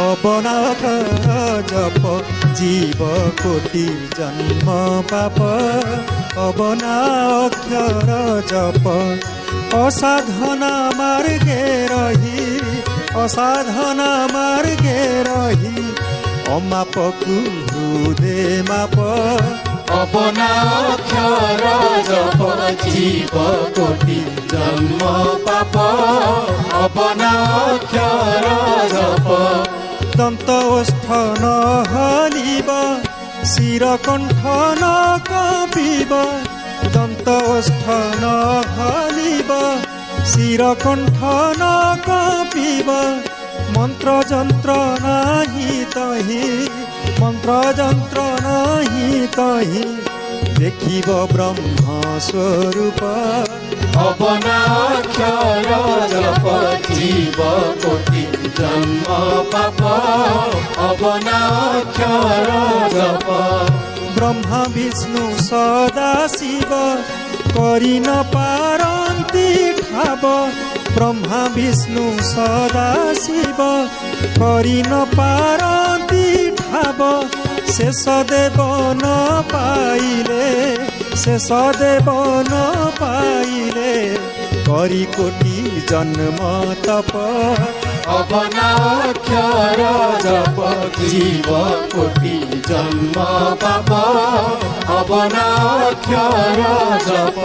অবনা অক্ষর জপ জীব কোটি জন্ম পাপ অবনা অক্ষর জপ অসাধনা মার্গে রহি অসাধনা মার্গে রহি অমাপকু হৃদে মাপ অবনা অক্ষর জপ জীব কোটি জন্ম পাপ অবনা অক্ষর জপ দন্ত ওষ্ঠ ন হলিব শির কণ্ঠ ন কঁপিব দন্ত ওষ্ঠ ন হলিব শির কণ্ঠ ন কঁপিব মন্ত্র যন্ত্র নাহি তহি মন্ত্র যন্ত্র নাহি তহি দেখিব ব্রহ্ম স্বরূপ অবনা অক্ষর জপ জীব কোটি জন্ম পাপ অবনা অক্ষর জপ ব্রহ্মা বিষ্ণু সদা শিব করি ন পারন্তি ঠাব ব্রহ্মা বিষ্ণু সদা শিব করি ন পারন্তি ঠাব শেষ দেব ন পাইলে শেষ দেব ন পাইলে করি কোটি জন্ম তপ অবনা অক্ষর জপ জীব কোটি জন্ম পাপ অবনা অক্ষর জপ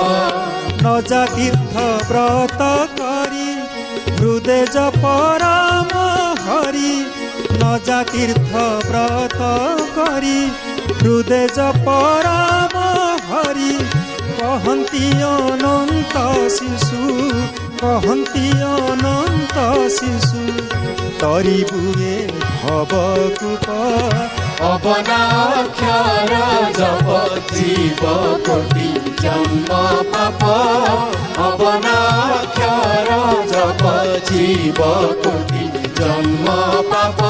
নজা তীর্থ ব্রত করি হৃদে জপ রাম হরি নজা তীর্থ ব্রত করি হৃদে জপ রাম হরি কহন্তি অনন্ত শিশু কহন্তি অনন্ত শিশু তরিবুয়ে ভবকূপ অবনা অক্ষর জপ জীব কোটি জন্ম পাপ অবনা অক্ষর জপ জীব কোটি জন্ম পাপ।